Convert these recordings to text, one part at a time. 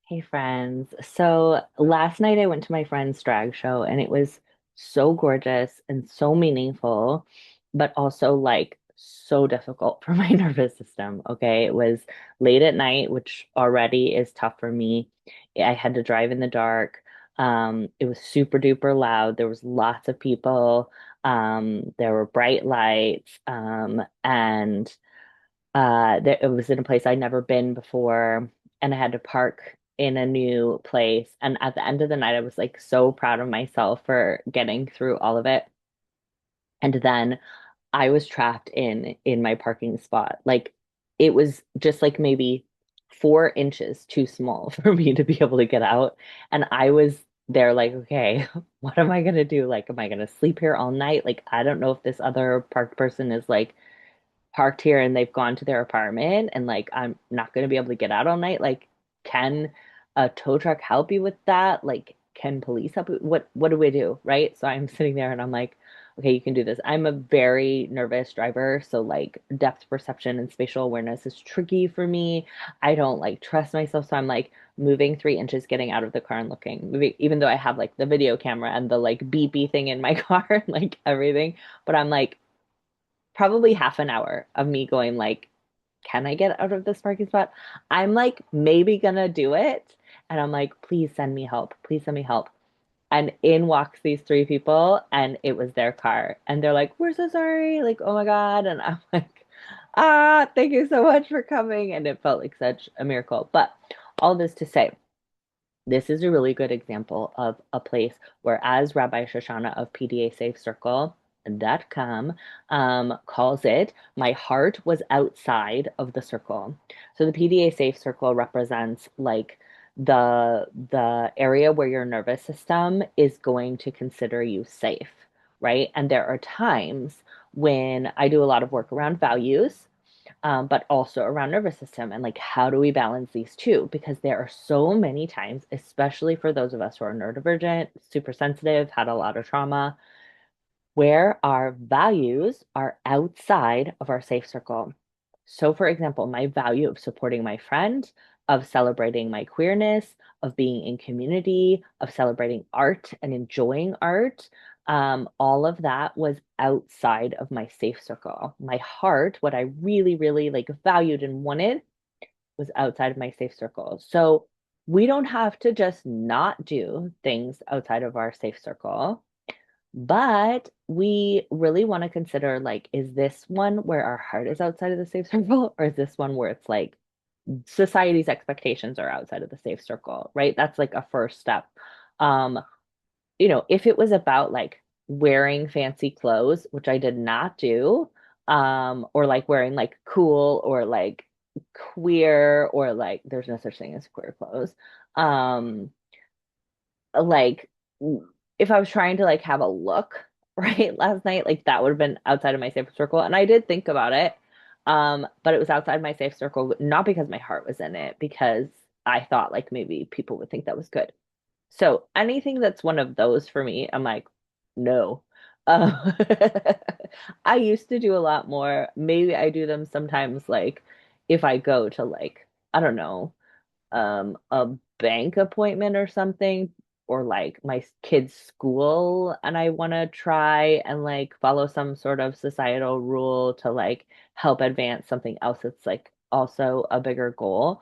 Hey friends. So last night I went to my friend's drag show and it was so gorgeous and so meaningful, but also like so difficult for my nervous system. Okay. It was late at night, which already is tough for me. I had to drive in the dark. It was super duper loud. There was lots of people. There were bright lights. And it was in a place I'd never been before, and I had to park in a new place. And at the end of the night, I was like so proud of myself for getting through all of it. And then I was trapped in my parking spot. Like it was just like maybe 4 inches too small for me to be able to get out. And I was there like, okay, what am I gonna do? Like, am I gonna sleep here all night? Like, I don't know if this other parked person is like parked here and they've gone to their apartment and like I'm not going to be able to get out all night. Like, can a tow truck help you with that? Like, can police help you? What do we do? Right? So I'm sitting there and I'm like, okay, you can do this. I'm a very nervous driver, so like depth perception and spatial awareness is tricky for me. I don't like trust myself, so I'm like moving 3 inches, getting out of the car and looking, moving, even though I have like the video camera and the like beepy thing in my car and like everything, but I'm like probably half an hour of me going like, can I get out of this parking spot? I'm like maybe gonna do it. And I'm like, please send me help. Please send me help. And in walks these three people, and it was their car. And they're like, we're so sorry. Like, oh my God. And I'm like, thank you so much for coming. And it felt like such a miracle. But all this to say, this is a really good example of a place where, as Rabbi Shoshana of PDASafeCircle.com calls it, my heart was outside of the circle. So the PDA Safe Circle represents like the area where your nervous system is going to consider you safe, right? And there are times when I do a lot of work around values, but also around nervous system and like how do we balance these two? Because there are so many times, especially for those of us who are neurodivergent, super sensitive, had a lot of trauma, where our values are outside of our safe circle. So, for example, my value of supporting my friend, of celebrating my queerness, of being in community, of celebrating art and enjoying art, all of that was outside of my safe circle. My heart, what I really, really like valued and wanted, was outside of my safe circle. So, we don't have to just not do things outside of our safe circle, but we really want to consider like, is this one where our heart is outside of the safe circle, or is this one where it's like society's expectations are outside of the safe circle, right? That's like a first step. Um, if it was about like wearing fancy clothes, which I did not do, or like wearing like cool or like queer or like there's no such thing as queer clothes. Um, like if I was trying to like have a look right last night, like that would have been outside of my safe circle. And I did think about it. But it was outside my safe circle, not because my heart was in it, because I thought like maybe people would think that was good. So anything that's one of those for me, I'm like, no. Um, I used to do a lot more. Maybe I do them sometimes, like if I go to like, I don't know, a bank appointment or something, or like my kid's school, and I want to try and like follow some sort of societal rule to like help advance something else that's like also a bigger goal.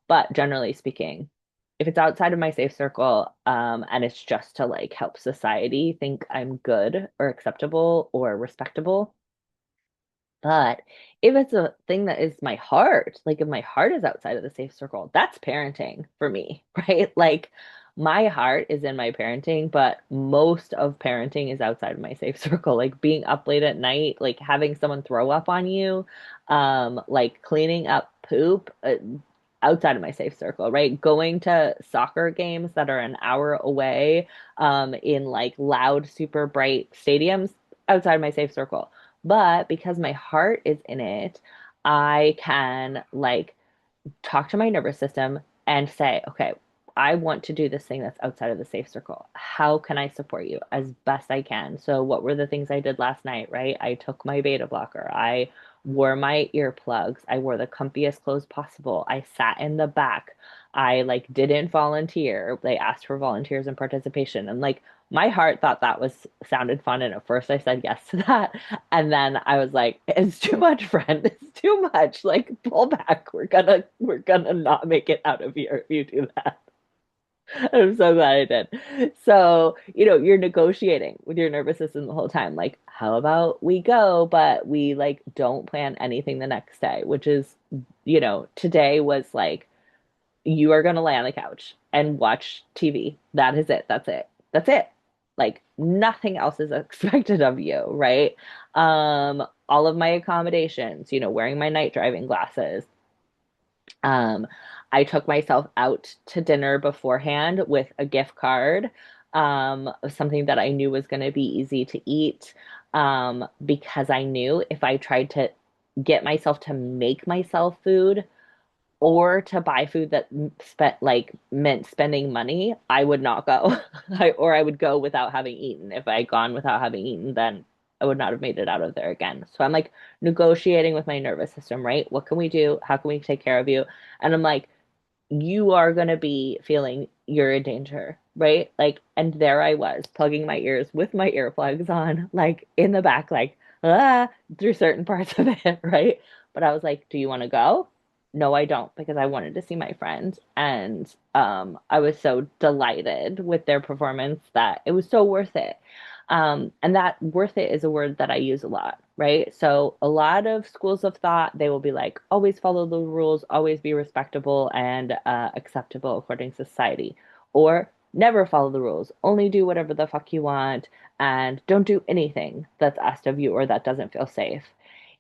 But generally speaking, if it's outside of my safe circle, and it's just to like help society think I'm good or acceptable or respectable, but if it's a thing that is my heart, like if my heart is outside of the safe circle, that's parenting for me, right? Like my heart is in my parenting, but most of parenting is outside of my safe circle. Like being up late at night, like having someone throw up on you, like cleaning up poop, outside of my safe circle, right? Going to soccer games that are an hour away, in like loud, super bright stadiums, outside my safe circle. But because my heart is in it, I can like talk to my nervous system and say, okay, I want to do this thing that's outside of the safe circle. How can I support you as best I can? So, what were the things I did last night, right? I took my beta blocker. I wore my earplugs. I wore the comfiest clothes possible. I sat in the back. I like didn't volunteer. They asked for volunteers and participation. And like my heart thought that was sounded fun. And at first I said yes to that. And then I was like, it's too much, friend. It's too much. Like pull back. We're gonna not make it out of here if you do that. I'm so glad I did. So, you're negotiating with your nervous system the whole time. Like, how about we go, but we like don't plan anything the next day, which is, today was like, you are gonna lay on the couch and watch TV. That is it. That's it. That's it. Like nothing else is expected of you, right? All of my accommodations, wearing my night driving glasses, um, I took myself out to dinner beforehand with a gift card, something that I knew was going to be easy to eat, because I knew if I tried to get myself to make myself food or to buy food that spent like meant spending money, I would not go. Or I would go without having eaten. If I had gone without having eaten, then I would not have made it out of there again. So I'm like negotiating with my nervous system, right? What can we do? How can we take care of you? And I'm like, you are going to be feeling you're in danger, right? Like, and there I was plugging my ears with my earplugs on, like in the back, like, through certain parts of it, right? But I was like, do you want to go? No, I don't, because I wanted to see my friends. And I was so delighted with their performance that it was so worth it. And that worth it is a word that I use a lot, right? So a lot of schools of thought, they will be like, always follow the rules, always be respectable and acceptable according to society, or never follow the rules, only do whatever the fuck you want, and don't do anything that's asked of you or that doesn't feel safe.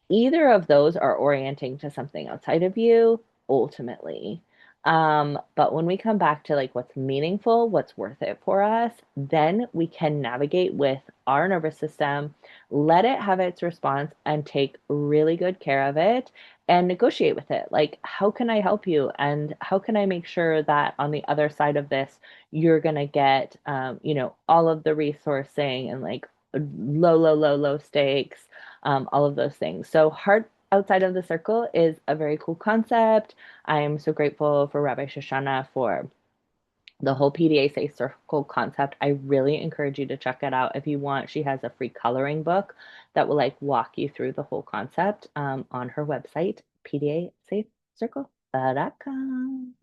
Either of those are orienting to something outside of you ultimately. But when we come back to like what's meaningful, what's worth it for us, then we can navigate with our nervous system, let it have its response and take really good care of it and negotiate with it. Like, how can I help you? And how can I make sure that on the other side of this, you're going to get, all of the resourcing and like low, low, low, low stakes, all of those things. So, heart outside of the circle is a very cool concept. I am so grateful for Rabbi Shoshana for the whole PDA Safe Circle concept. I really encourage you to check it out if you want. She has a free coloring book that will like walk you through the whole concept on her website, pdasafecircle.com.